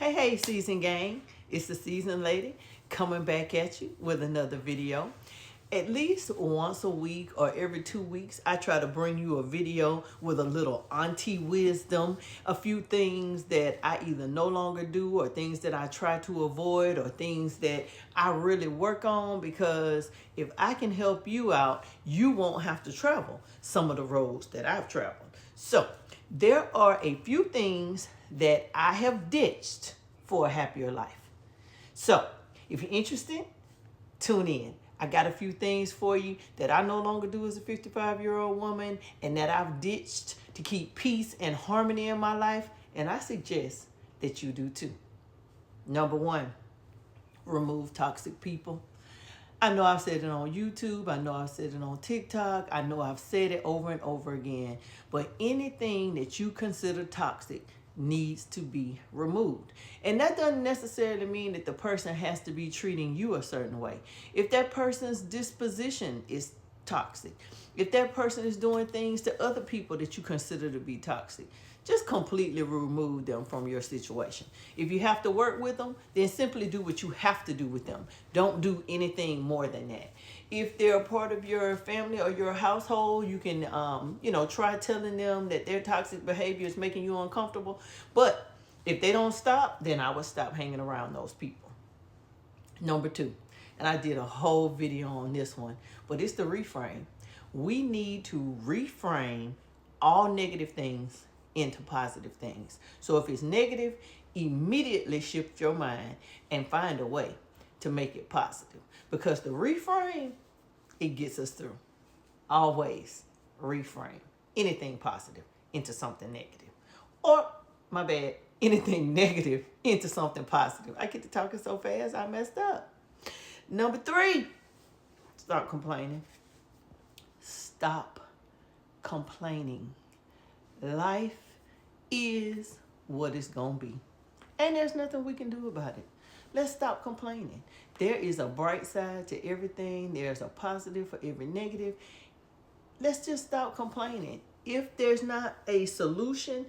Hey, season gang. It's the season lady coming back at you with another video. At least once a week or every 2 weeks, I try to bring you a video with a little auntie wisdom, a few things that I either no longer do or things that I try to avoid or things that I really work on, because if I can help you out, you won't have to travel some of the roads that I've traveled. So there are a few things that I have ditched for a happier life. So if you're interested, tune in. I got a few things for you that I no longer do as a 55-year-old woman and that I've ditched to keep peace and harmony in my life, and I suggest that you do too. Number one, remove toxic people. I know I've said it on YouTube. I know I've said it on TikTok. I know I've said it over and over again. But anything that you consider toxic needs to be removed. And that doesn't necessarily mean that the person has to be treating you a certain way. If that person's disposition is toxic, if that person is doing things to other people that you consider to be toxic, just completely remove them from your situation. If you have to work with them, then simply do what you have to do with them. Don't do anything more than that. If they're a part of your family or your household, you can, try telling them that their toxic behavior is making you uncomfortable. But if they don't stop, then I would stop hanging around those people. Number two, and I did a whole video on this one, but it's the reframe. We need to reframe all negative things into positive things. So if it's negative, immediately shift your mind and find a way to make it positive, because the reframe, it gets us through. Always reframe anything positive into something negative, or my bad, anything negative into something positive. I get to talking so fast I messed up. Number three, stop complaining. Stop complaining. Life is what it's gonna be, and there's nothing we can do about it. Let's stop complaining. There is a bright side to everything. There's a positive for every negative. Let's just stop complaining. If there's not a solution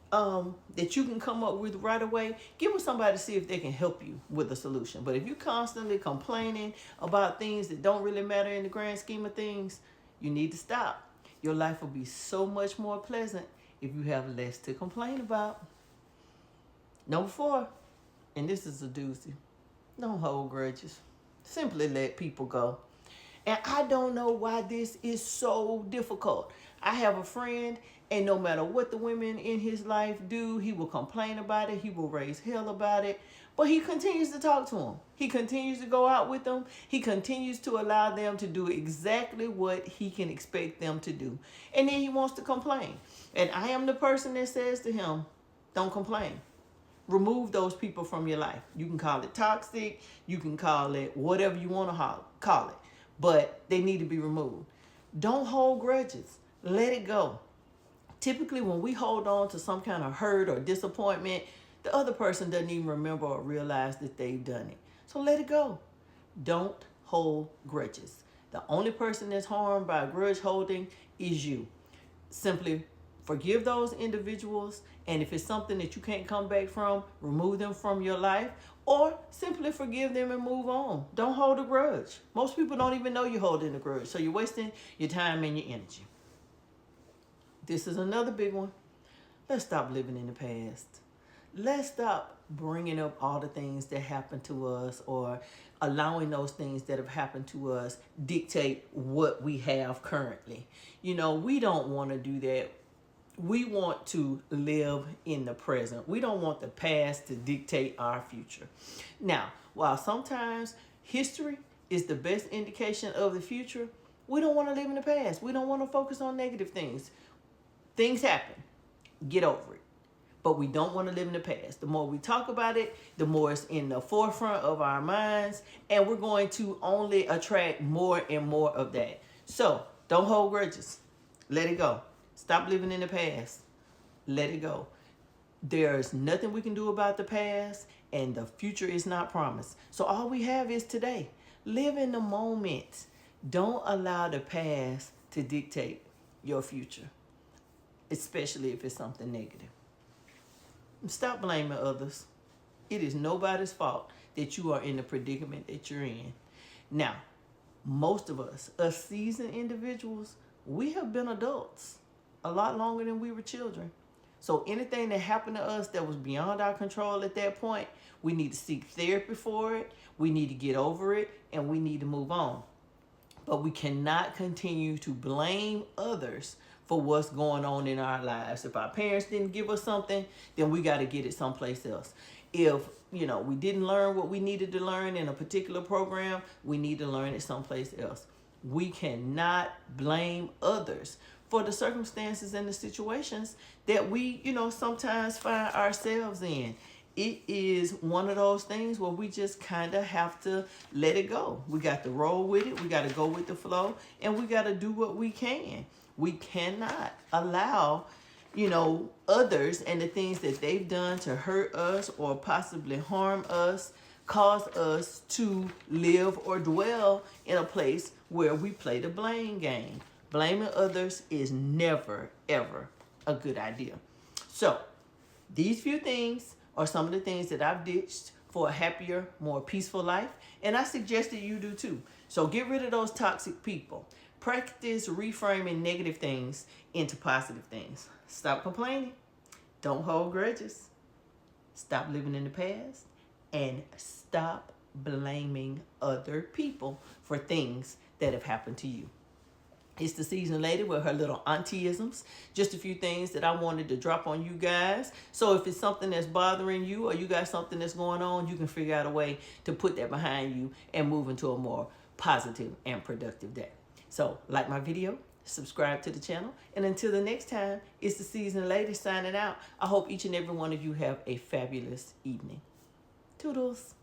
that you can come up with right away, get with somebody to see if they can help you with a solution. But if you're constantly complaining about things that don't really matter in the grand scheme of things, you need to stop. Your life will be so much more pleasant if you have less to complain about. Number four, and this is a doozy, don't hold grudges. Simply let people go. And I don't know why this is so difficult. I have a friend, and no matter what the women in his life do, he will complain about it. He will raise hell about it. But he continues to talk to them. He continues to go out with them. He continues to allow them to do exactly what he can expect them to do. And then he wants to complain. And I am the person that says to him, don't complain. Remove those people from your life. You can call it toxic. You can call it whatever you want to call it. But they need to be removed. Don't hold grudges. Let it go. Typically, when we hold on to some kind of hurt or disappointment, the other person doesn't even remember or realize that they've done it. So let it go. Don't hold grudges. The only person that's harmed by grudge holding is you. Simply forgive those individuals, and if it's something that you can't come back from, remove them from your life, or simply forgive them and move on. Don't hold a grudge. Most people don't even know you're holding a grudge, so you're wasting your time and your energy. This is another big one. Let's stop living in the past. Let's stop bringing up all the things that happened to us, or allowing those things that have happened to us dictate what we have currently. We don't want to do that. We want to live in the present. We don't want the past to dictate our future. Now, while sometimes history is the best indication of the future, we don't want to live in the past. We don't want to focus on negative things. Things happen. Get over it. But we don't want to live in the past. The more we talk about it, the more it's in the forefront of our minds, and we're going to only attract more and more of that. So don't hold grudges. Let it go. Stop living in the past. Let it go. There's nothing we can do about the past, and the future is not promised. So all we have is today. Live in the moment. Don't allow the past to dictate your future, especially if it's something negative. Stop blaming others. It is nobody's fault that you are in the predicament that you're in. Now, most of us seasoned individuals, we have been adults a lot longer than we were children. So anything that happened to us that was beyond our control at that point, we need to seek therapy for it, we need to get over it, and we need to move on. But we cannot continue to blame others for what's going on in our lives. If our parents didn't give us something, then we got to get it someplace else. If, we didn't learn what we needed to learn in a particular program, we need to learn it someplace else. We cannot blame others for the circumstances and the situations that we, sometimes find ourselves in. It is one of those things where we just kind of have to let it go. We got to roll with it. We got to go with the flow, and we got to do what we can. We cannot allow, others and the things that they've done to hurt us or possibly harm us, cause us to live or dwell in a place where we play the blame game. Blaming others is never, ever a good idea. So, these few things are some of the things that I've ditched for a happier, more peaceful life, and I suggest that you do too. So get rid of those toxic people. Practice reframing negative things into positive things. Stop complaining. Don't hold grudges. Stop living in the past. And stop blaming other people for things that have happened to you. It's the seasoned lady with her little auntie-isms. Just a few things that I wanted to drop on you guys. So if it's something that's bothering you or you got something that's going on, you can figure out a way to put that behind you and move into a more positive and productive day. So like my video, subscribe to the channel. And until the next time, it's the seasoned lady signing out. I hope each and every one of you have a fabulous evening. Toodles.